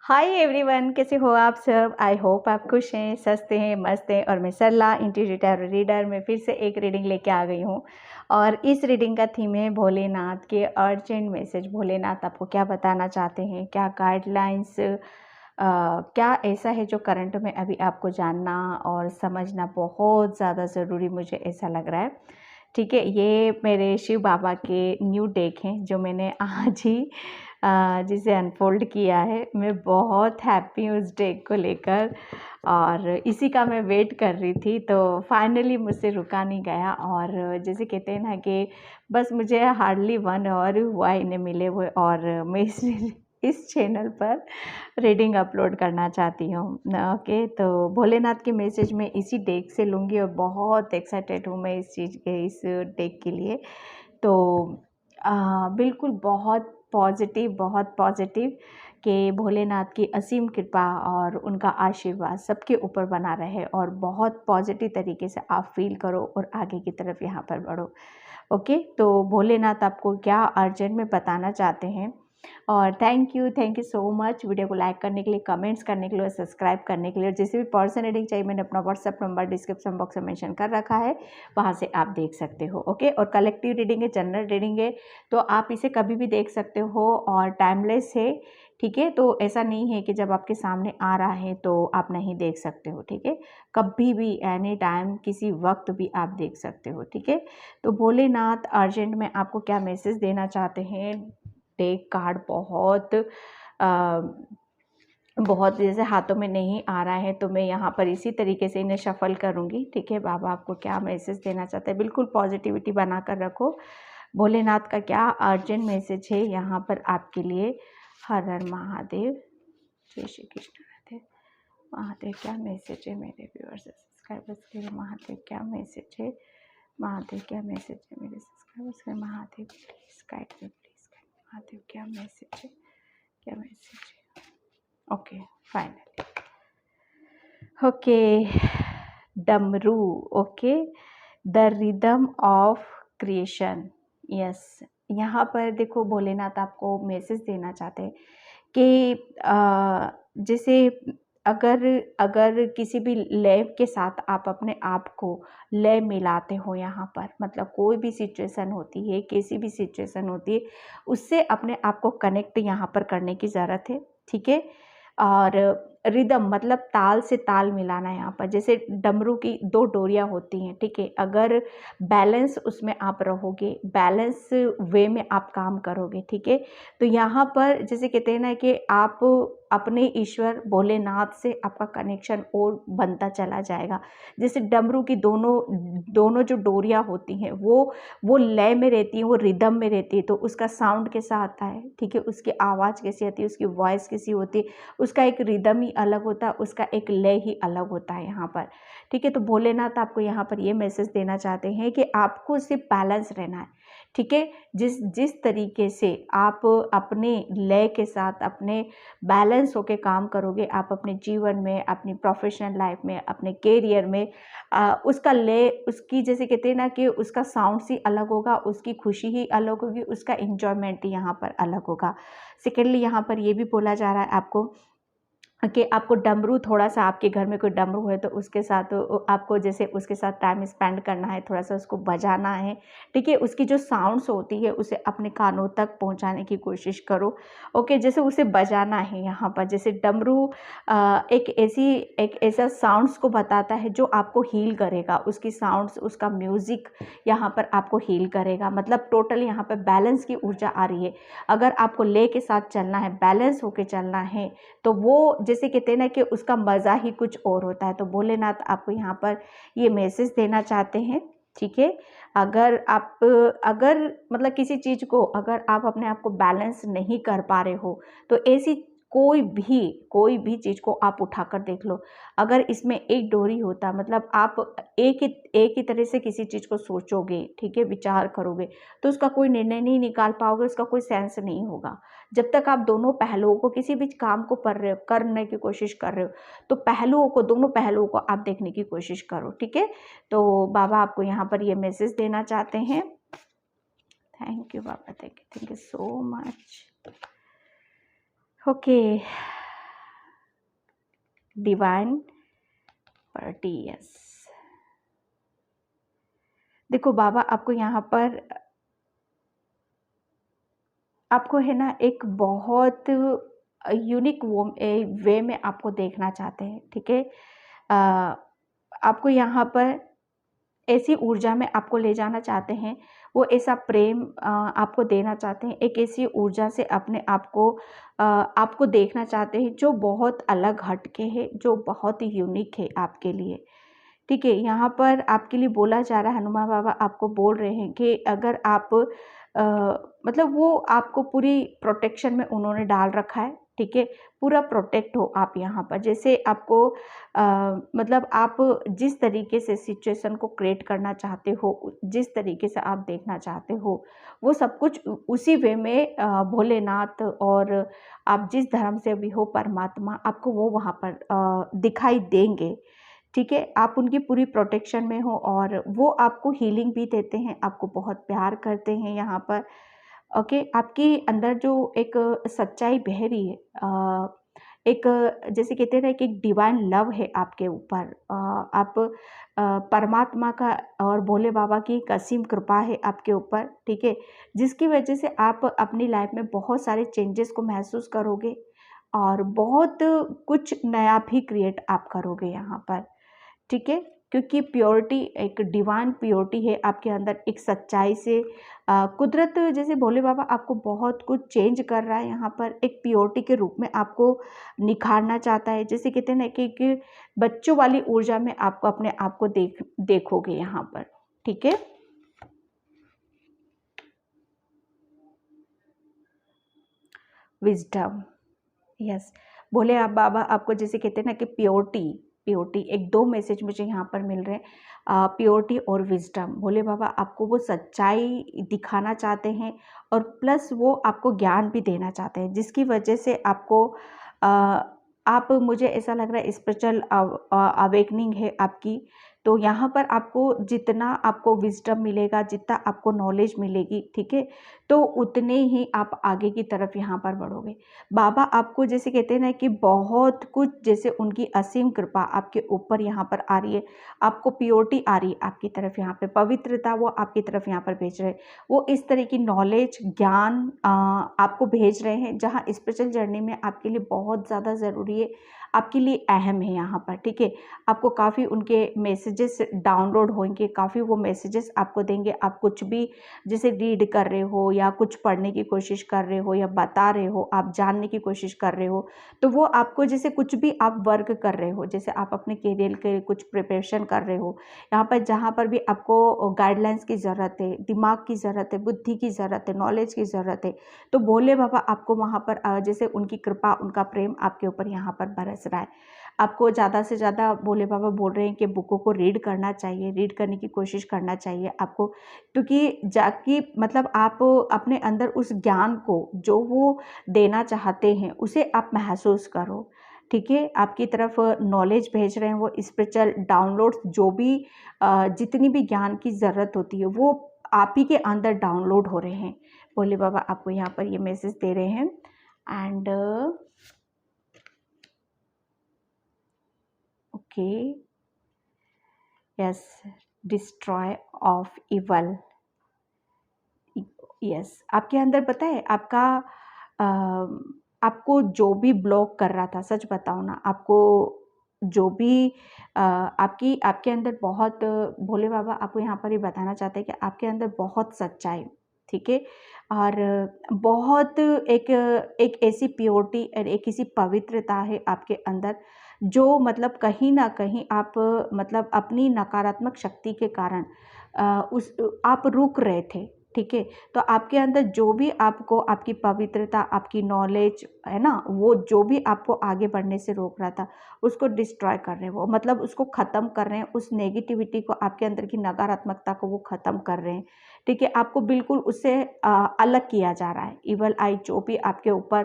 Hi everyone, कैसे हो आप सब। आई होप आप खुश हैं, स्वस्थ हैं, मस्त हैं। और मैं सरला इंटीरियर टैरो रीडर में फिर से एक रीडिंग लेके आ गई हूँ। और इस रीडिंग का थीम है भोलेनाथ के अर्जेंट मैसेज। भोलेनाथ आपको क्या बताना चाहते हैं, क्या गाइडलाइंस, क्या ऐसा है जो करंट में अभी आपको जानना और समझना बहुत ज़्यादा ज़रूरी, मुझे ऐसा लग रहा है। ठीक है, ये मेरे शिव बाबा के न्यू डेक हैं जो मैंने आज ही जिसे अनफोल्ड किया है। मैं बहुत हैप्पी हूँ उस डेक को लेकर और इसी का मैं वेट कर रही थी, तो फाइनली मुझसे रुका नहीं गया। और जैसे कहते हैं ना कि बस मुझे हार्डली 1 आवर हुआ इन्हें मिले हुए और मैं इस चैनल पर रीडिंग अपलोड करना चाहती हूँ। ओके, तो भोलेनाथ के मैसेज में इसी डेक से लूँगी और बहुत एक्साइटेड हूँ मैं इस डेक के लिए। तो बिल्कुल बहुत पॉजिटिव कि भोलेनाथ की असीम कृपा और उनका आशीर्वाद सबके ऊपर बना रहे और बहुत पॉजिटिव तरीके से आप फील करो और आगे की तरफ यहाँ पर बढ़ो। ओके, तो भोलेनाथ आपको क्या अर्जेंट में बताना चाहते हैं। और thank you so much video को लाइक करने के लिए, कमेंट्स करने के लिए और सब्सक्राइब करने के लिए। और जैसे भी पर्सन रीडिंग चाहिए, मैंने अपना व्हाट्सएप नंबर डिस्क्रिप्शन बॉक्स में मेंशन कर रखा है, वहाँ से आप देख सकते हो। ओके, और कलेक्टिव रीडिंग है, जनरल रीडिंग है, तो आप इसे कभी भी देख सकते हो और टाइमलेस है। ठीक है, तो ऐसा नहीं है कि जब आपके सामने आ रहा है तो आप नहीं देख सकते हो। ठीक है, कभी भी एनी टाइम किसी वक्त भी आप देख सकते हो। ठीक है, तो भोलेनाथ अर्जेंट में आपको क्या मैसेज देना चाहते हैं। डेक कार्ड बहुत जैसे हाथों में नहीं आ रहा है, तो मैं यहाँ पर इसी तरीके से इन्हें शफल करूँगी। ठीक है, बाबा आपको क्या मैसेज देना चाहते हैं। बिल्कुल पॉजिटिविटी बना कर रखो। भोलेनाथ का क्या अर्जेंट मैसेज है यहाँ पर आपके लिए। हर हर महादेव, जय श्री कृष्ण। राधे महादेव, क्या मैसेज है मेरे व्यूअर्स सब्सक्राइबर्स के लिए। महादेव क्या मैसेज है, महादेव क्या मैसेज है मेरे सब्सक्राइबर्स के लिए। Mahadev please guide me, please guide me. Mahadev क्या मैसेज है, क्या मैसेज है। ओके, फाइनली ओके, डमरू। Okay, the rhythm of creation. Yes, यहाँ पर देखो भोलेनाथ आपको मैसेज देना चाहते हैं कि जैसे अगर अगर किसी भी लय के साथ आप अपने आप को लय मिलाते हो, यहाँ पर मतलब कोई भी सिचुएशन होती है, किसी भी सिचुएशन होती है, उससे अपने आप को कनेक्ट यहाँ पर करने की ज़रूरत है। ठीक है, और रिदम मतलब ताल से ताल मिलाना है। यहाँ पर जैसे डमरू की 2 डोरियाँ होती हैं। ठीक है, अगर बैलेंस उसमें आप रहोगे, बैलेंस वे में आप काम करोगे। ठीक है, तो यहाँ पर जैसे कहते हैं ना कि आप अपने ईश्वर भोलेनाथ से आपका कनेक्शन और बनता चला जाएगा। जैसे डमरू की दोनों जो डोरियाँ होती हैं वो लय में रहती हैं, वो रिदम में रहती है, तो उसका साउंड कैसा आता है। ठीक है, उसकी आवाज़ कैसी आती है, उसकी वॉइस कैसी होती है, उसका एक रिदम ही अलग होता है, उसका एक लय ही अलग होता है यहाँ पर। ठीक है, तो भोलेनाथ आपको यहाँ पर ये मैसेज देना चाहते हैं कि आपको सिर्फ बैलेंस रहना है। ठीक है, जिस तरीके से आप अपने लय के साथ अपने बैलेंस होके काम करोगे, आप अपने जीवन में, अपनी प्रोफेशनल लाइफ में, अपने कैरियर में, उसका लय, उसकी जैसे कहते हैं ना कि उसका साउंड ही अलग होगा, उसकी खुशी ही अलग होगी, उसका इंजॉयमेंट यहाँ पर अलग होगा। सेकेंडली यहाँ पर ये भी बोला जा रहा है आपको कि आपको डमरू, थोड़ा सा आपके घर में कोई डमरू है तो उसके साथ आपको जैसे उसके साथ टाइम स्पेंड करना है, थोड़ा सा उसको बजाना है। ठीक है, उसकी जो साउंड्स होती है उसे अपने कानों तक पहुंचाने की कोशिश करो। ओके, जैसे उसे बजाना है यहाँ पर। जैसे डमरू एक ऐसा साउंड्स को बताता है जो आपको हील करेगा। उसकी साउंड्स, उसका म्यूज़िक यहाँ पर आपको हील करेगा। मतलब टोटल यहाँ पर बैलेंस की ऊर्जा आ रही है। अगर आपको ले के साथ चलना है, बैलेंस होके चलना है, तो वो जैसे कहते हैं ना कि उसका मज़ा ही कुछ और होता है। तो भोलेनाथ आपको यहाँ पर ये मैसेज देना चाहते हैं। ठीक है, अगर मतलब किसी चीज़ को अगर आप अपने आप को बैलेंस नहीं कर पा रहे हो, तो ऐसी कोई भी चीज़ को आप उठाकर देख लो। अगर इसमें एक डोरी होता, मतलब आप एक ही तरह से किसी चीज़ को सोचोगे, ठीक है, विचार करोगे, तो उसका कोई निर्णय नहीं निकाल पाओगे, उसका कोई सेंस नहीं होगा। जब तक आप दोनों पहलुओं को, किसी भी काम को करने की कोशिश कर रहे हो, तो दोनों पहलुओं को आप देखने की कोशिश करो। ठीक है, तो बाबा आपको यहाँ पर ये मैसेज देना चाहते हैं। Thank you Baba, thank you so much. Okay, divine party, yes. देखो बाबा आपको यहाँ पर, आपको है ना एक बहुत यूनिक वे में आपको देखना चाहते हैं, ठीक है। आपको यहाँ पर ऐसी ऊर्जा में आपको ले जाना चाहते हैं, वो ऐसा प्रेम आपको देना चाहते हैं, एक ऐसी ऊर्जा से अपने आप को आपको देखना चाहते हैं जो बहुत अलग हटके है, जो बहुत ही यूनिक है आपके लिए, ठीक है। यहाँ पर आपके लिए बोला जा रहा है, हनुमान बाबा आपको बोल रहे हैं कि अगर आप मतलब वो आपको पूरी प्रोटेक्शन में उन्होंने डाल रखा है, ठीक है। पूरा प्रोटेक्ट हो आप यहाँ पर, जैसे आपको मतलब आप जिस तरीके से सिचुएशन को क्रिएट करना चाहते हो, जिस तरीके से आप देखना चाहते हो, वो सब कुछ उसी वे में भोलेनाथ और आप जिस धर्म से भी हो, परमात्मा आपको वो वहाँ पर दिखाई देंगे, ठीक है। आप उनकी पूरी प्रोटेक्शन में हो और वो आपको हीलिंग भी देते हैं, आपको बहुत प्यार करते हैं यहाँ पर, ओके। आपके अंदर जो एक सच्चाई बह रही है, एक जैसे कहते हैं ना कि एक डिवाइन लव है आपके ऊपर, आप परमात्मा का और भोले बाबा की एक असीम कृपा है आपके ऊपर, ठीक है। जिसकी वजह से आप अपनी लाइफ में बहुत सारे चेंजेस को महसूस करोगे और बहुत कुछ नया भी क्रिएट आप करोगे यहाँ पर, ठीक है। क्योंकि प्योरिटी, एक डिवाइन प्योरिटी है आपके अंदर, एक सच्चाई से कुदरत जैसे भोले बाबा आपको बहुत कुछ चेंज कर रहा है यहाँ पर, एक प्योरिटी के रूप में आपको निखारना चाहता है। जैसे कहते हैं ना कि बच्चों वाली ऊर्जा में आपको अपने आप को देखोगे यहाँ पर, ठीक है। Wisdom, yes. भोले आप बाबा आपको जैसे कहते हैं ना कि प्योरिटी, प्योरिटी, एक दो मैसेज मुझे यहाँ पर मिल रहे हैं, प्योरिटी और विजडम। भोले बाबा आपको वो सच्चाई दिखाना चाहते हैं और प्लस वो आपको ज्ञान भी देना चाहते हैं, जिसकी वजह से आपको आप, मुझे ऐसा लग रहा है स्पिरिचुअल अवेकनिंग है आपकी। तो यहाँ पर आपको जितना आपको विजडम मिलेगा, जितना आपको नॉलेज मिलेगी, ठीक है, तो उतने ही आप आगे की तरफ यहाँ पर बढ़ोगे। बाबा आपको जैसे कहते हैं ना कि बहुत कुछ, जैसे उनकी असीम कृपा आपके ऊपर यहाँ पर आ रही है, आपको प्योरिटी आ रही है आपकी तरफ, यहाँ पे पवित्रता वो आपकी तरफ यहाँ पर भेज रहे हैं। वो इस तरह की नॉलेज, ज्ञान आपको भेज रहे हैं, जहाँ स्पिरिचुअल जर्नी में आपके लिए बहुत ज़्यादा ज़रूरी है, आपके लिए अहम है यहाँ पर, ठीक है। आपको काफ़ी उनके मैसेजेस डाउनलोड होंगे, काफ़ी वो मैसेजेस आपको देंगे। आप कुछ भी जैसे रीड कर रहे हो या कुछ पढ़ने की कोशिश कर रहे हो या बता रहे हो, आप जानने की कोशिश कर रहे हो, तो वो आपको जैसे कुछ भी आप वर्क कर रहे हो, जैसे आप अपने करियर के कुछ प्रिपरेशन कर रहे हो, यहाँ पर जहाँ पर भी आपको गाइडलाइंस की ज़रूरत है, दिमाग की ज़रूरत है, बुद्धि की ज़रूरत है, नॉलेज की ज़रूरत है, तो भोले बाबा आपको वहाँ पर जैसे उनकी कृपा, उनका प्रेम आपके ऊपर यहाँ पर बरस रहा है। आपको ज़्यादा से ज़्यादा भोले बाबा बोल रहे हैं कि बुकों को रीड करना चाहिए, रीड करने की कोशिश करना चाहिए आपको, क्योंकि जाकि मतलब आप अपने अंदर उस ज्ञान को जो वो देना चाहते हैं उसे आप महसूस करो, ठीक है। आपकी तरफ नॉलेज भेज रहे हैं, वो स्पिरिचुअल डाउनलोड्स, जो भी जितनी भी ज्ञान की ज़रूरत होती है वो आप ही के अंदर डाउनलोड हो रहे हैं। भोले बाबा आपको यहाँ पर ये मैसेज दे रहे हैं। And okay, yes, destroy of evil, yes. आपके अंदर पता है आपका आपको जो भी ब्लॉक कर रहा था, सच बताओ ना, आपको जो भी आपके अंदर बहुत, भोले बाबा आपको यहाँ पर ही बताना चाहते हैं कि आपके अंदर बहुत सच्चाई, ठीक है, और बहुत एक एक ऐसी प्योरिटी और एक ऐसी पवित्रता है आपके अंदर, जो मतलब कहीं ना कहीं आप मतलब अपनी नकारात्मक शक्ति के कारण उस आप रुक रहे थे, ठीक है। तो आपके अंदर जो भी आपको, आपकी पवित्रता, आपकी नॉलेज है ना, वो जो भी आपको आगे बढ़ने से रोक रहा था, उसको डिस्ट्रॉय कर रहे हैं वो, मतलब उसको ख़त्म कर रहे हैं, उस नेगेटिविटी को, आपके अंदर की नकारात्मकता को वो ख़त्म कर रहे हैं, ठीक है। आपको बिल्कुल उससे अलग किया जा रहा है। इवल आई जो भी आपके ऊपर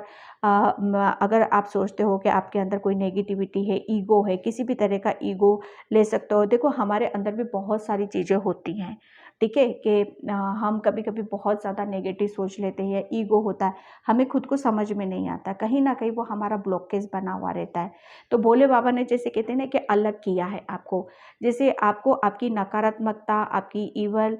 अगर आप सोचते हो कि आपके अंदर कोई नेगेटिविटी है, ईगो है, किसी भी तरह का ईगो ले सकते हो। देखो हमारे अंदर भी बहुत सारी चीज़ें होती हैं, ठीक है, कि हम कभी-कभी बहुत ज़्यादा नेगेटिव सोच लेते हैं, ईगो होता है, हमें खुद को समझ में नहीं आता, कहीं न कहीं वो हमारा ब्लॉकेज बना हुआ रहता है। तो भोले बाबा ने जैसे कहते हैं ना कि अलग किया है आपको, जैसे आपको आपकी नकारात्मकता, आपकी ईवल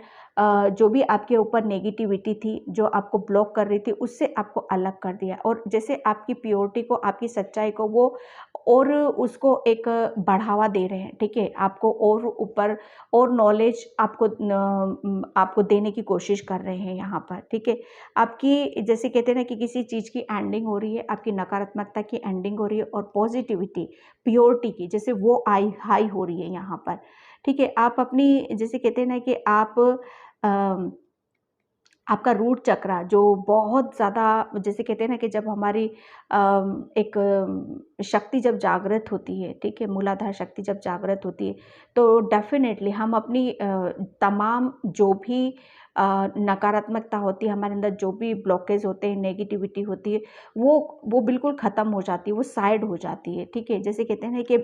जो भी आपके ऊपर नेगेटिविटी थी, जो आपको ब्लॉक कर रही थी, उससे आपको अलग कर दिया और जैसे आपकी प्योरिटी को, आपकी सच्चाई को वो और उसको एक बढ़ावा दे रहे हैं, ठीक है? आपको और ऊपर और नॉलेज आपको देने की कोशिश कर रहे हैं यहाँ पर, ठीक है? आपकी जैसे कहते हैं ना कि किसी चीज़ की एंडिंग हो रही है, आपकी नकारात्मकता की एंडिंग हो रही है और पॉजिटिविटी, प्योरिटी की जैसे वो हाई हो रही है यहाँ पर, ठीक है? आप अपनी जैसे कहते हैं ना कि अ, आपका रूट चक्रा जो बहुत ज़्यादा जैसे कहते हैं ना कि जब हमारी एक शक्ति जब जागृत होती है, ठीक है? मूलाधार शक्ति जब जागृत होती है, तो डेफ़िनेटली हम अपनी तमाम जो भी नकारात्मकता होती है हमारे अंदर, जो भी ब्लॉकेज होते हैं, नेगेटिविटी होती है, वो बिल्कुल ख़त्म हो जाती है, वो साइड हो जाती है, ठीक है? जैसे कहते हैं ना कि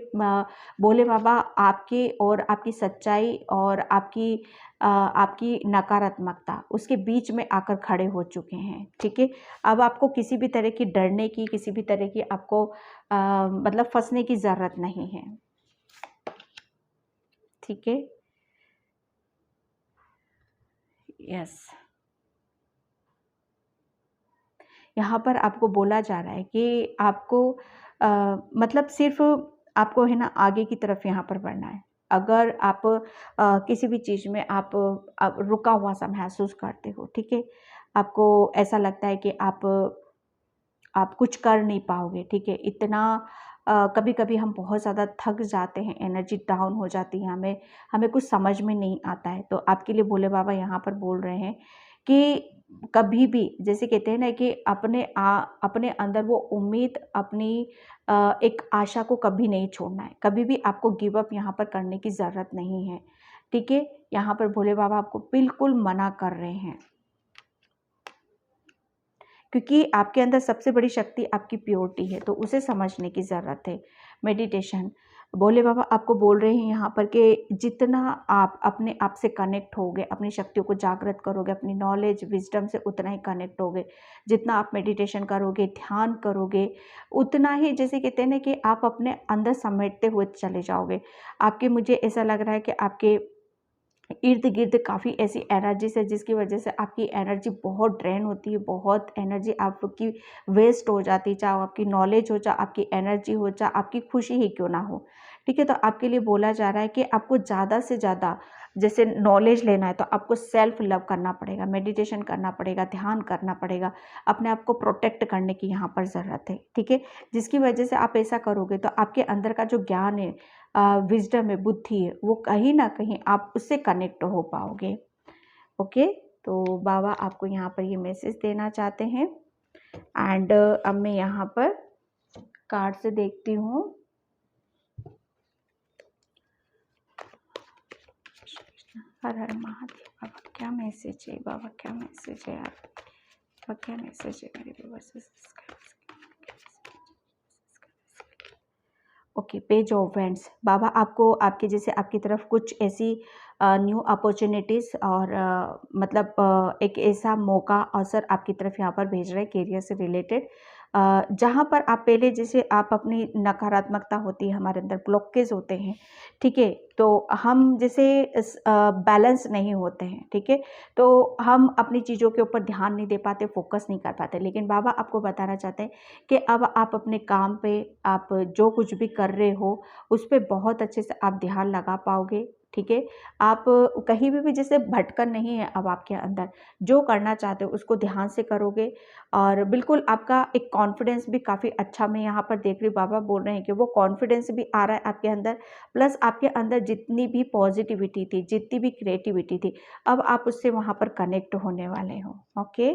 भोले बाबा आपके और आपकी सच्चाई और आपकी नकारात्मकता उसके बीच में आकर खड़े हो चुके हैं, ठीक है? अब आपको किसी भी तरह की डरने की, किसी भी तरह की आपको मतलब फँसने की ज़रूरत नहीं है, ठीक है? यस। यहाँ पर आपको बोला जा रहा है कि आपको मतलब सिर्फ़ आपको है ना आगे की तरफ यहाँ पर बढ़ना है। अगर आप किसी भी चीज़ में आप रुका हुआ-सा महसूस करते हो, ठीक है? आपको ऐसा लगता है कि आप कुछ कर नहीं पाओगे, ठीक है? इतना कभी-कभी हम बहुत ज़्यादा थक जाते हैं, एनर्जी डाउन हो जाती है हमें, हमें कुछ समझ में नहीं आता है। तो आपके लिए भोले बाबा यहाँ पर बोल रहे हैं कि कभी भी जैसे कहते हैं ना कि अपने अंदर वो उम्मीद, अपनी एक आशा को कभी नहीं छोड़ना है। कभी भी आपको गिव अप यहाँ पर करने की ज़रूरत नहीं है, ठीक है? यहाँ पर भोले बाबा आपको बिल्कुल मना कर रहे हैं। क्योंकि आपके अंदर सबसे बड़ी शक्ति आपकी प्योरिटी है, तो उसे समझने की ज़रूरत है। मेडिटेशन, भोले बाबा आपको बोल रहे हैं यहाँ पर कि जितना आप अपने आप से कनेक्ट होगे, अपनी शक्तियों को जागृत करोगे, अपनी नॉलेज, विज़डम से उतना ही कनेक्ट होगे। जितना आप मेडिटेशन करोगे, ध्यान करोगे, उतना ही जैसे कहते हैं ना कि आप अपने अंदर समेटते हुए चले जाओगे। मुझे ऐसा लग रहा है कि आपके इर्द-गिर्द काफ़ी ऐसी एनर्जीज़ है जिसकी वजह से आपकी एनर्जी बहुत ड्रेन होती है, बहुत एनर्जी आपकी वेस्ट हो जाती है, चाहे वो आपकी नॉलेज हो, चाहे आपकी एनर्जी हो, चाहे आपकी खुशी ही क्यों ना हो। ठीक है? तो आपके लिए बोला जा रहा है कि आपको ज़्यादा से ज़्यादा जैसे नॉलेज लेना है तो आपको सेल्फ लव करना पड़ेगा, मेडिटेशन करना पड़ेगा, ध्यान करना पड़ेगा, अपने आप को प्रोटेक्ट करने की यहाँ पर ज़रूरत है। ठीक है? जिसकी वजह से आप ऐसा करोगे तो आपके अंदर का जो ज्ञान है, विज़डम है, बुद्धि है, वो कहीं न कहीं आप उससे कनेक्ट हो पाओगे। ओके? तो बाबा आपको यहाँ पर ये मैसेज देना चाहते हैं एंड अब मैं यहाँ पर कार्ड से देखती हूँ। हर हर महादेव। बाबा क्या मैसेज है, बाबा क्या मैसेज है यार, बाबा क्या मैसेज है मेरे viewers. Okay, page of wands. बाबा आपको आपके जैसे आपकी तरफ कुछ ऐसी न्यू अपॉर्चुनिटीज़ और मतलब एक ऐसा मौका अवसर आपकी तरफ यहाँ पर भेज रहे हैं कैरियर से रिलेटेड, जहाँ पर आप पहले जैसे आप अपनी नकारात्मकता होती है, हमारे अंदर ब्लॉकेज होते हैं, ठीक है? तो हम जैसे बैलेंस नहीं होते हैं, ठीक है? तो हम अपनी चीज़ों के ऊपर ध्यान नहीं दे पाते, फोकस नहीं कर पाते। लेकिन बाबा आपको बताना चाहते हैं कि अब आप अपने काम पे, आप जो कुछ भी कर रहे हो, उस पे बहुत अच्छे से आप ध्यान लगा पाओगे, ठीक है? आप कहीं भी जैसे भटकन नहीं है अब आपके अंदर, जो करना चाहते हो उसको ध्यान से करोगे और बिल्कुल आपका एक कॉन्फिडेंस भी काफ़ी अच्छा मैं यहाँ पर देख रही हूँ, बाबा बोल रहे हैं कि वो कॉन्फिडेंस भी आ रहा है आपके अंदर, प्लस आपके अंदर जितनी भी पॉजिटिविटी थी, जितनी भी क्रिएटिविटी थी, अब आप उससे वहाँ पर कनेक्ट होने वाले हो, ओके?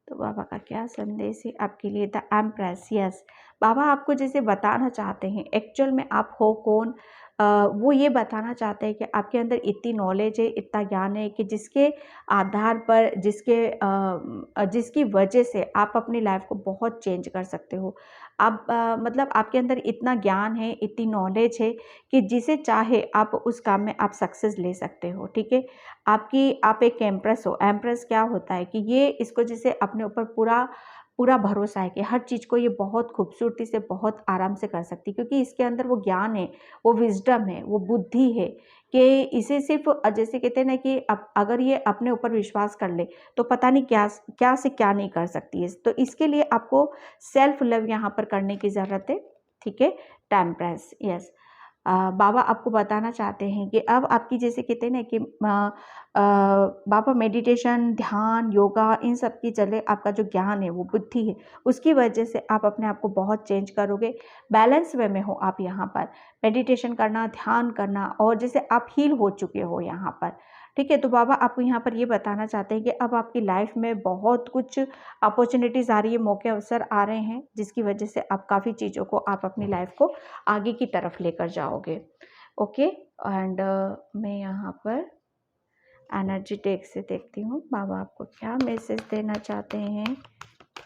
तो बाबा का क्या संदेश है आपके लिए? The empress, yes. बाबा आपको जैसे बताना चाहते हैं एक्चुअल में आप हो कौन, वो ये बताना चाहते हैं कि आपके अंदर इतनी नॉलेज है, इतना ज्ञान है कि जिसके आधार पर, जिसकी वजह से आप अपनी लाइफ को बहुत चेंज कर सकते हो। आप मतलब आपके अंदर इतना ज्ञान है, इतनी नॉलेज है कि जिसे चाहे आप उस काम में आप सक्सेस ले सकते हो, ठीक है। आप एक एम्प्रेस हो। एम्प्रेस क्या होता है कि ये इसको जैसे अपने ऊपर पूरा पूरा भरोसा है कि हर चीज़ को ये बहुत खूबसूरती से, बहुत आराम से कर सकती है, क्योंकि इसके अंदर वो ज्ञान है, वो विज़डम है, वो बुद्धि है कि इसे सिर्फ़ जैसे कहते हैं ना कि अगर ये अपने ऊपर विश्वास कर ले, तो पता नहीं क्या क्या से क्या नहीं कर सकती है। तो इसके लिए आपको सेल्फ लव यहाँ पर करने की ज़रूरत है, ठीक है। Temperance, yes. बाबा आपको बताना चाहते हैं कि अब आपकी जैसे कहते हैं ना कि बाबा मेडिटेशन, ध्यान, योगा इन सब की चले आपका जो ज्ञान है, वो बुद्धि है, उसकी वजह से आप अपने आप को बहुत चेंज करोगे। बैलेंस वे में हो आप यहाँ पर। मेडिटेशन करना, ध्यान करना, और जैसे आप हील हो चुके हो यहाँ पर, ठीक है। तो बाबा आपको यहाँ पर ये बताना चाहते हैं कि अब आपकी लाइफ में बहुत कुछ अपॉर्चुनिटीज़ आ रही है, मौके अवसर आ रहे हैं, जिसकी वजह से आप काफ़ी चीज़ों को, आप अपनी लाइफ को आगे की तरफ लेकर जाओगे। ओके। एंड मैं यहाँ पर एनर्जी टेक से देखती हूँ बाबा आपको क्या मैसेज देना चाहते हैं।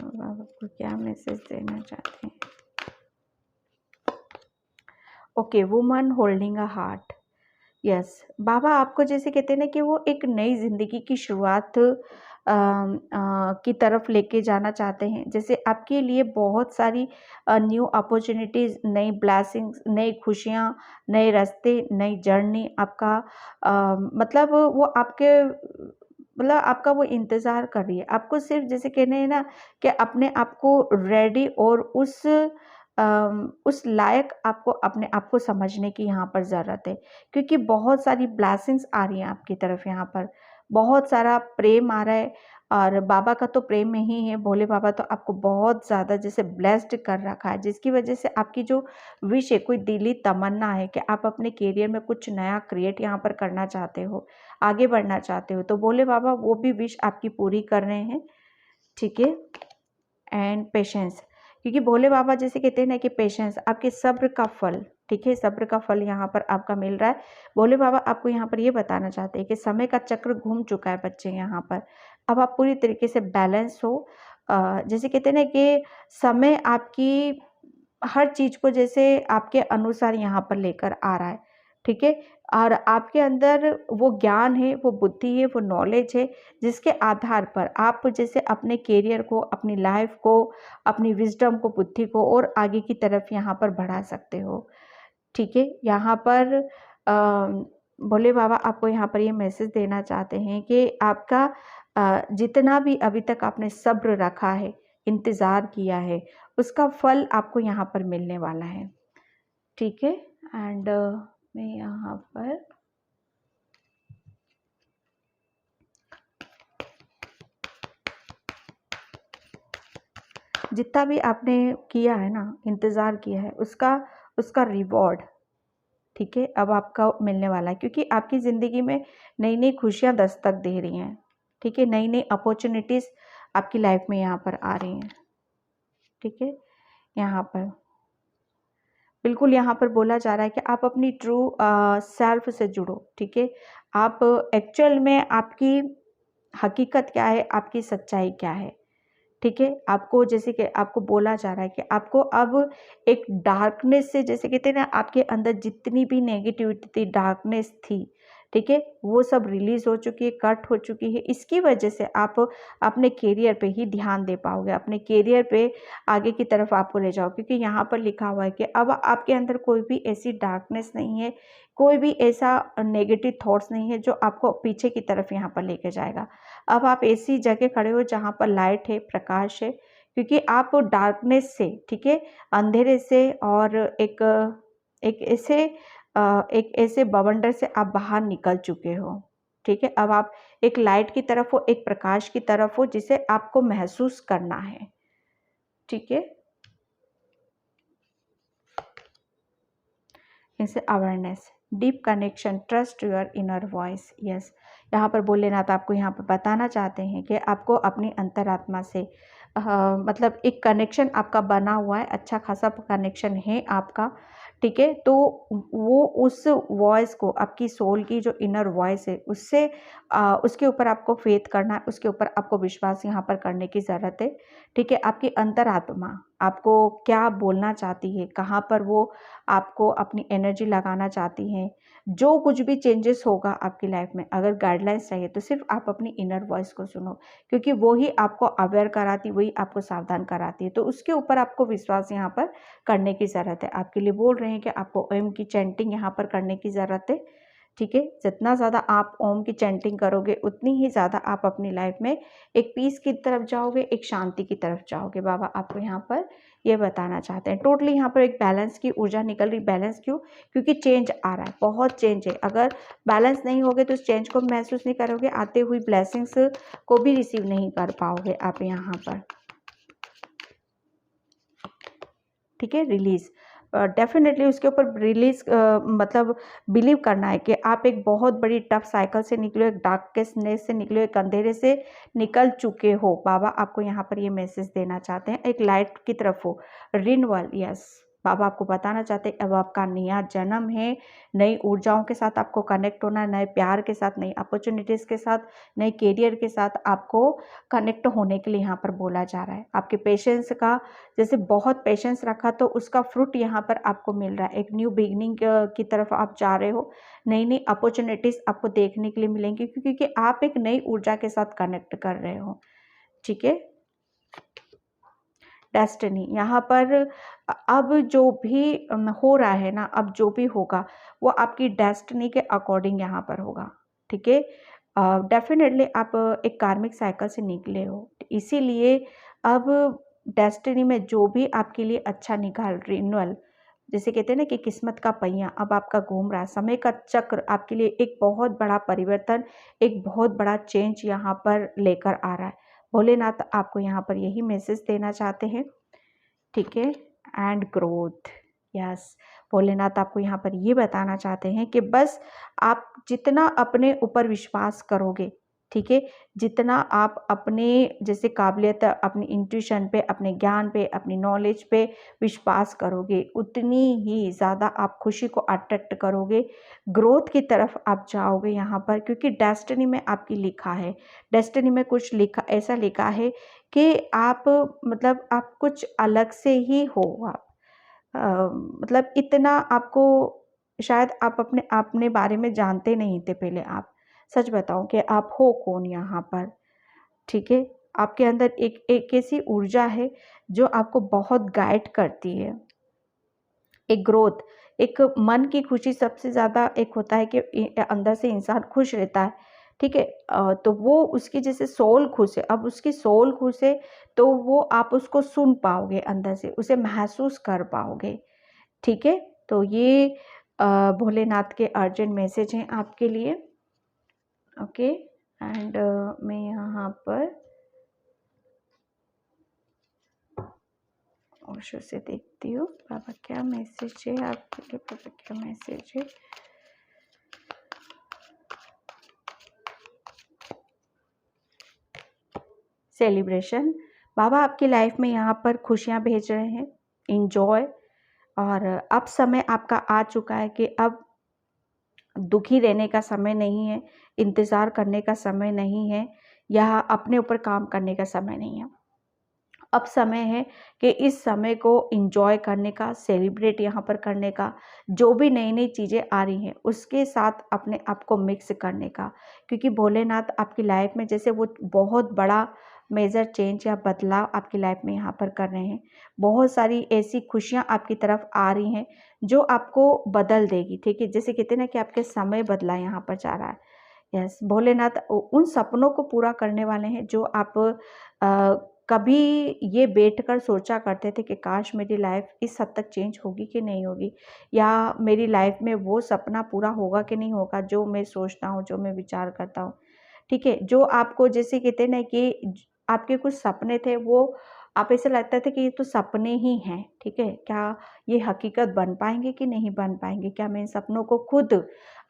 बाबा आपको क्या मैसेज देना चाहते हैं। Okay, woman holding a heart. Yes, बाबा आपको जैसे कहते हैं ना कि वो एक नई ज़िंदगी की शुरुआत की तरफ लेके जाना चाहते हैं। जैसे आपके लिए बहुत सारी न्यू अपॉर्चुनिटीज़, नई ब्लेसिंग्स, नई खुशियाँ, नए रास्ते, नई जर्नी आपका मतलब वो आपके मतलब आपका वो इंतज़ार कर रही है। आपको सिर्फ़ जैसे कहने हैं ना कि अपने आप को रेडी और उस लायक आपको अपने आप को समझने की यहाँ पर ज़रूरत है, क्योंकि बहुत सारी ब्लेसिंग्स आ रही हैं आपकी तरफ यहाँ पर। बहुत सारा प्रेम आ रहा है, और बाबा का तो प्रेम में ही है, भोले बाबा तो आपको बहुत ज़्यादा जैसे ब्लेस्ड कर रखा है, जिसकी वजह से आपकी जो विश है, कोई दिली तमन्ना है कि आप अपने करियर में कुछ नया क्रिएट यहाँ पर करना चाहते हो, आगे बढ़ना चाहते हो, तो भोले बाबा वो भी विश आपकी पूरी कर रहे हैं, ठीक है। एंड पेशेंस, क्योंकि भोले बाबा जैसे कहते हैं ना कि पेशेंस आपके सब्र का फल, ठीक है, सब्र का फल यहाँ पर आपका मिल रहा है। भोले बाबा आपको यहाँ पर ये बताना चाहते हैं कि समय का चक्र घूम चुका है बच्चे यहाँ पर, अब आप पूरी तरीके से बैलेंस हो। जैसे कहते हैं ना कि समय आपकी हर चीज़ को जैसे आपके अनुसार यहाँ पर लेकर आ रहा है, ठीक है। और आपके अंदर वो ज्ञान है, वो बुद्धि है, वो नॉलेज है, जिसके आधार पर आप जैसे अपने करियर को, अपनी लाइफ को, अपनी विज़डम को, बुद्धि को और आगे की तरफ यहाँ पर बढ़ा सकते हो, ठीक है। यहाँ पर भोले बाबा आपको यहाँ पर ये मैसेज देना चाहते हैं कि आपका जितना भी अभी तक आपने सब्र रखा है, इंतज़ार किया है, उसका फल आपको यहाँ पर मिलने वाला है, ठीक है। एंड मैं यहाँ पर जितना भी आपने किया है ना, इंतज़ार किया है, उसका रिवॉर्ड, ठीक है, अब आपका मिलने वाला है, क्योंकि आपकी ज़िंदगी में नई नई खुशियाँ दस्तक दे रही हैं, ठीक है, नई नई अपॉर्चुनिटीज़ आपकी लाइफ में यहाँ पर आ रही हैं, ठीक है। यहाँ पर बिल्कुल यहाँ पर बोला जा रहा है कि आप अपनी ट्रू सेल्फ से जुड़ो, ठीक है। आप एक्चुअल में आपकी हकीकत क्या है, आपकी सच्चाई क्या है, ठीक है। आपको जैसे कि आपको बोला जा रहा है कि आपको अब एक डार्कनेस से, जैसे कहते हैं ना, आपके अंदर जितनी भी नेगेटिविटी थी, डार्कनेस थी, ठीक है, वो सब रिलीज़ हो चुकी है, कट हो चुकी है। इसकी वजह से आप अपने करियर पे ही ध्यान दे पाओगे, अपने करियर पे आगे की तरफ आपको ले जाओ, क्योंकि यहाँ पर लिखा हुआ है कि अब आपके अंदर कोई भी ऐसी डार्कनेस नहीं है, कोई भी ऐसा नेगेटिव थॉट्स नहीं है जो आपको पीछे की तरफ यहाँ पर लेके जाएगा। अब आप ऐसी जगह खड़े हो जहाँ पर लाइट है, प्रकाश है, क्योंकि आप डार्कनेस से, ठीक है, अंधेरे से, और एक ऐसे बवंडर से आप बाहर निकल चुके हो, ठीक है। अब आप एक लाइट की तरफ हो, एक प्रकाश की तरफ हो, जिसे आपको महसूस करना है, ठीक है। इसे awareness, deep connection, trust your inner voice. Yes, यहाँ पर भोलेनाथ आपको यहाँ पर बताना चाहते हैं कि आपको अपनी अंतरात्मा से मतलब एक कनेक्शन आपका बना हुआ है, अच्छा खासा कनेक्शन है आपका, ठीक है। तो वो उस वॉइस को, आपकी सोल की जो इनर वॉइस है, उससे उसके ऊपर आपको फेथ करना है, उसके ऊपर आपको विश्वास यहाँ पर करने की ज़रूरत है, ठीक है। आपकी अंतरात्मा आपको क्या बोलना चाहती है, कहाँ पर वो आपको अपनी एनर्जी लगाना चाहती हैं, जो कुछ भी चेंजेस होगा आपकी लाइफ में, अगर गाइडलाइंस चाहिए तो सिर्फ आप अपनी इनर वॉइस को सुनो, क्योंकि वो ही आपको अवेयर कराती, वही आपको सावधान कराती है। तो उसके ऊपर आपको विश्वास यहाँ पर करने की ज़रूरत है। आपके लिए बोल रहे हैं कि आपको ओम की चैंटिंग यहाँ पर करने की ज़रूरत है, ठीक है। जितना ज़्यादा आप ओम की चैंटिंग करोगे, उतनी ही ज़्यादा आप अपनी लाइफ में एक पीस की तरफ जाओगे, एक शांति की तरफ जाओगे। बाबा आपको यहाँ पर ये बताना चाहते हैं। टोटली यहाँ पर एक बैलेंस की ऊर्जा निकल रही। बैलेंस क्यों? क्योंकि चेंज आ रहा है, बहुत चेंज है। अगर बैलेंस नहीं होगे तो उस चेंज को महसूस नहीं करोगे, आते हुई ब्लेसिंग्स को भी रिसीव नहीं कर पाओगे आप यहाँ पर, ठीक है। रिलीज डेफिनेटली उसके ऊपर रिलीज मतलब बिलीव करना है कि आप एक बहुत बड़ी टफ साइकिल से निकले, एक डार्कनेस से निकले, एक अंधेरे से निकल चुके हो। बाबा आपको यहाँ पर ये मैसेज देना चाहते हैं, एक लाइट की तरफ हो, रिन्यूअल। यस, बाबा आपको बताना चाहते हैं अब आपका नया जन्म है, नई ऊर्जाओं के साथ आपको कनेक्ट होना है, नए प्यार के साथ, नई अपॉर्चुनिटीज़ के साथ, नए करियर के साथ आपको कनेक्ट होने के लिए यहाँ पर बोला जा रहा है। आपके पेशेंस का, जैसे बहुत पेशेंस रखा तो उसका फ्रूट यहाँ पर आपको मिल रहा है। एक न्यू बिगनिंग की तरफ आप जा रहे हो, नई नई अपॉर्चुनिटीज़ आपको देखने के लिए मिलेंगी, क्योंकि आप एक नई ऊर्जा के साथ कनेक्ट कर रहे हो, ठीक है। डेस्टिनी यहाँ पर अब जो भी हो रहा है ना, अब जो भी होगा वो आपकी डेस्टिनी के अकॉर्डिंग यहाँ पर होगा, ठीक है। डेफिनेटली आप एक कार्मिक साइकिल से निकले हो, इसीलिए अब डेस्टिनी में जो भी आपके लिए अच्छा निकाल, रिन्यूअल, जैसे कहते हैं ना कि किस्मत का पहिया अब आपका घूम रहा है, समय का चक्र आपके लिए एक बहुत बड़ा परिवर्तन, एक बहुत बड़ा चेंज यहाँ पर लेकर आ रहा है। भोलेनाथ आपको यहाँ पर यही मैसेज देना चाहते हैं, ठीक है। एंड ग्रोथ, यस, भोलेनाथ आपको यहाँ पर ये बताना चाहते हैं कि बस आप जितना अपने ऊपर विश्वास करोगे, ठीक है, जितना आप अपने जैसे काबिलियत, अपनी इंट्यूशन पे, अपने ज्ञान पे, अपनी नॉलेज पे विश्वास करोगे, उतनी ही ज़्यादा आप खुशी को अट्रैक्ट करोगे, ग्रोथ की तरफ आप जाओगे यहाँ पर, क्योंकि डेस्टिनी में आपकी लिखा है, डेस्टिनी में कुछ लिखा, ऐसा लिखा है कि आप मतलब आप कुछ अलग से ही हो आप। मतलब इतना आपको शायद आप अपने बारे में जानते नहीं थे पहले। आप सच बताओ कि आप हो कौन यहाँ पर, ठीक है। आपके अंदर एक ऐसी ऊर्जा है जो आपको बहुत गाइड करती है, एक ग्रोथ, एक मन की खुशी सबसे ज़्यादा एक होता है कि अंदर से इंसान खुश रहता है, ठीक है। तो वो उसकी जैसे सोल खुश है, अब उसकी सोल खुश है तो वो आप उसको सुन पाओगे, अंदर से उसे महसूस कर पाओगे, ठीक है। तो ये भोलेनाथ के अर्जेंट मैसेज हैं आपके लिए, ओके। एंड मैं यहाँ पर ओशो से देखती हूँ बाबा क्या मैसेज है आपके लिए, बाबा क्या मैसेज है। सेलिब्रेशन, बाबा आपकी लाइफ में यहाँ पर खुशियाँ भेज रहे हैं, इंजॉय। और अब समय आपका आ चुका है कि अब दुखी रहने का समय नहीं है, इंतज़ार करने का समय नहीं है, या अपने ऊपर काम करने का समय नहीं है। अब समय है कि इस समय को एंजॉय करने का, सेलिब्रेट यहाँ पर करने का, जो भी नई नई चीज़ें आ रही हैं उसके साथ अपने आप को मिक्स करने का, क्योंकि भोलेनाथ आपकी लाइफ में जैसे वो बहुत बड़ा मेजर चेंज या बदलाव आपकी लाइफ में यहाँ पर कर रहे हैं। बहुत सारी ऐसी खुशियाँ आपकी तरफ आ रही हैं जो आपको बदल देगी, ठीक है। जैसे कहते हैं ना कि आपके समय बदला यहाँ पर जा रहा है। यस, भोलेनाथ उन सपनों को पूरा करने वाले हैं जो आप कभी ये बैठकर सोचा करते थे कि काश मेरी लाइफ इस हद तक चेंज होगी कि नहीं होगी, या मेरी लाइफ में वो सपना पूरा होगा कि नहीं होगा जो मैं सोचता हूँ, जो मैं विचार करता हूँ, ठीक है। जो आपको जैसे कहते हैं ना कि आपके कुछ सपने थे वो आप ऐसा लगता था कि ये तो सपने ही हैं, ठीक है? क्या ये हकीकत बन पाएँगे कि नहीं बन पाएँगे? क्या मैं इन सपनों को खुद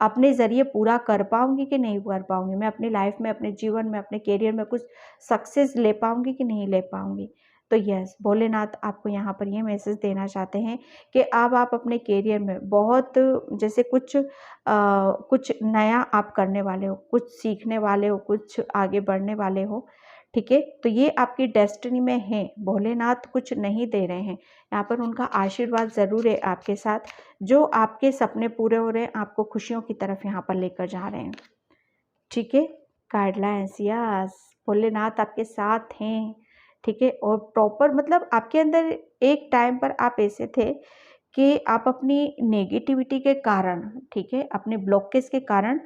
अपने ज़रिए पूरा कर पाऊँगी कि नहीं कर पाऊँगी? मैं अपनी लाइफ़ में, अपने जीवन में, अपने करियर में कुछ सक्सेस ले पाऊँगी कि नहीं ले पाऊँगी? तो यस, भोलेनाथ आपको यहाँ पर ये मैसेज देना चाहते हैं कि अब आप अपने करियर में बहुत जैसे कुछ नया आप करने वाले हो, कुछ सीखने वाले हो, कुछ आगे बढ़ने वाले हो, ठीक है? तो ये आपकी डेस्टिनी में है, भोलेनाथ कुछ नहीं दे रहे हैं, यहाँ पर उनका आशीर्वाद ज़रूर है आपके साथ, जो आपके सपने पूरे हो रहे हैं, आपको खुशियों की तरफ यहाँ पर लेकर जा रहे हैं, ठीक है? गाइडलाइंस यस, भोलेनाथ आपके साथ हैं, ठीक है? और प्रॉपर मतलब आपके अंदर एक टाइम पर आप ऐसे थे कि आप अपनी नेगेटिविटी के कारण, ठीक है, अपने ब्लॉकेज के कारण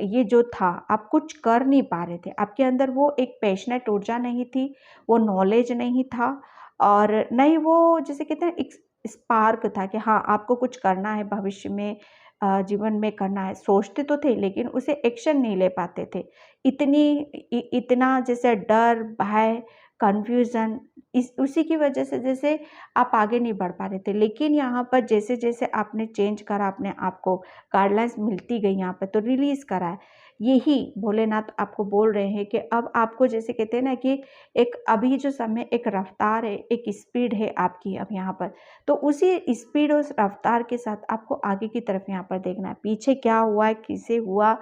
ये जो था आप कुछ कर नहीं पा रहे थे। आपके अंदर वो एक पैशनेट ऊर्जा नहीं थी, वो नॉलेज नहीं था और ना ही वो जिसे कहते हैं एक स्पार्क था कि हाँ, आपको कुछ करना है भविष्य में, जीवन में करना है। सोचते तो थे लेकिन उसे एक्शन नहीं ले पाते थे। इतना जैसे डर, भय, कन्फ्यूज़न इस उसी की वजह से जैसे आप आगे नहीं बढ़ पा रहे थे। लेकिन यहाँ पर जैसे-जैसे आपने चेंज करा अपने आप को, गाइडलाइंस मिलती गई यहाँ पे तो रिलीज़ करा है। यही भोलेनाथ आपको बोल रहे हैं कि अब आपको जैसे कहते हैं ना कि एक अभी जो समय एक रफ़्तार है, एक स्पीड है आपकी अब यहाँ पर, तो उसी स्पीड और रफ़्तार के साथ आपको आगे की तरफ यहाँ पर देखना है। पीछे क्या हुआ है, किसे हुआ,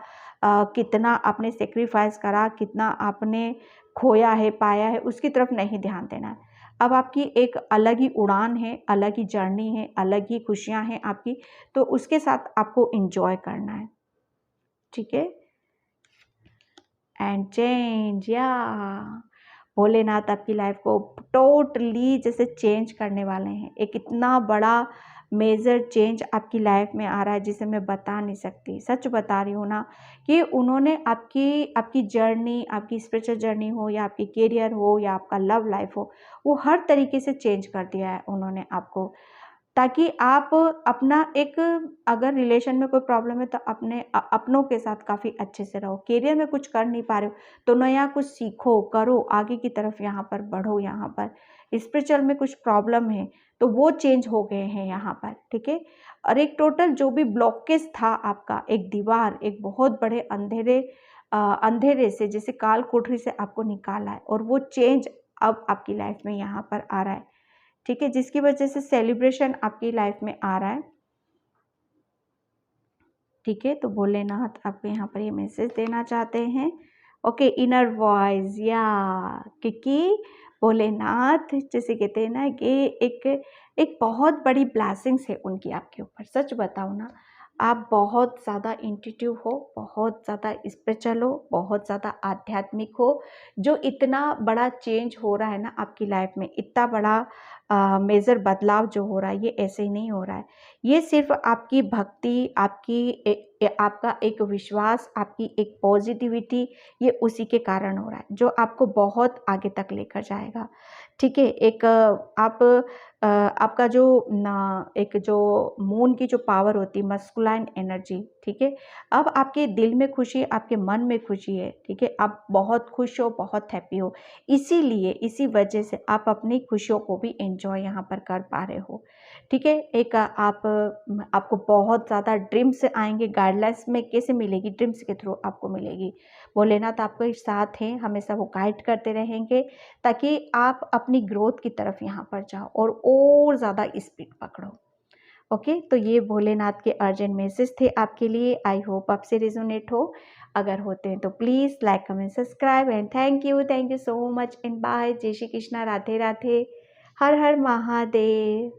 कितना आपने सैक्रिफ़ाइस करा, कितना आपने खोया है, पाया है, उसकी तरफ नहीं ध्यान देना है। अब आपकी एक अलग ही उड़ान है, अलग ही जर्नी है, अलग ही खुशियाँ हैं आपकी, तो उसके साथ आपको एन्जॉय करना है, ठीक है? एंड चेंज या भोलेनाथ आपकी लाइफ को टोटली जैसे चेंज करने वाले हैं। एक इतना बड़ा मेजर चेंज आपकी लाइफ में आ रहा है जिसे मैं बता नहीं सकती। सच बता रही हूँ ना कि उन्होंने आपकी आपकी जर्नी, आपकी स्पिरिचुअल जर्नी हो या आपकी करियर हो या आपका लव लाइफ हो, वो हर तरीके से चेंज कर दिया है उन्होंने आपको। ताकि आप अपना एक अगर रिलेशन में कोई प्रॉब्लम है तो अपनों के साथ काफ़ी अच्छे से रहो। करियर में कुछ कर नहीं पा रहे हो तो नया कुछ सीखो, करो, आगे की तरफ यहाँ पर बढ़ो यहाँ पर। स्पिरिचुअल में कुछ प्रॉब्लम है तो वो चेंज हो गए हैं यहाँ पर, ठीक है? और एक टोटल जो भी ब्लॉकेज था आपका, एक दीवार, एक बहुत बड़े अंधेरे से जैसे काल कोठरी से आपको निकाला है और वो चेंज अब आपकी लाइफ में यहाँ पर आ रहा है। ठीक है, जिसकी वजह से सेलिब्रेशन आपकी लाइफ में आ रहा है। ठीक है, तो भोलेनाथ आपको यहाँ पर ये मैसेज देना चाहते हैं। ओके, इनर वॉइस या क्योंकि भोलेनाथ जैसे कहते हैं ना कि एक बहुत बड़ी ब्लेसिंग्स है उनकी आपके ऊपर। सच बताओ ना, आप बहुत ज़्यादा इंट्यूटिव हो, बहुत ज़्यादा स्पिरिचुअल हो, बहुत ज़्यादा आध्यात्मिक हो। जो इतना बड़ा चेंज हो रहा है ना आपकी लाइफ में, इतना बड़ा मेजर बदलाव जो हो रहा है, ये ऐसे ही नहीं हो रहा है। ये सिर्फ आपकी भक्ति, आपका एक विश्वास, आपकी एक पॉजिटिविटी, ये उसी के कारण हो रहा है, जो आपको बहुत आगे तक लेकर जाएगा। ठीक है, आपका जो एक जो मून की जो पावर होती है, मस्कुलाइन एनर्जी, ठीक है, अब आपके दिल में खुशी, आपके मन में खुशी है, ठीक है, आप बहुत खुश हो, बहुत हैप्पी हो। इसीलिए इसी वजह से आप अपनी खुशियों को भी एंजॉय यहाँ पर कर पा रहे हो। ठीक है, आपको बहुत ज़्यादा ड्रीम्स आएंगे। गाइडलाइंस में कैसे मिलेगी? ड्रीम्स के थ्रू आपको मिलेगी। भोलेनाथ आपके साथ हैं, हमेशा वो गाइड करते रहेंगे ताकि आप अपनी ग्रोथ की तरफ यहाँ पर जाओ और ज़्यादा स्पीड पकड़ो। ओके, तो ये भोलेनाथ के अर्जेंट मैसेज थे आपके लिए। आई होप आपसे रिजोनेट हो। अगर होते हैं तो please like, comment, subscribe and thank you so much and bye. जय श्री कृष्णा, राधे राधे, हर हर महादेव।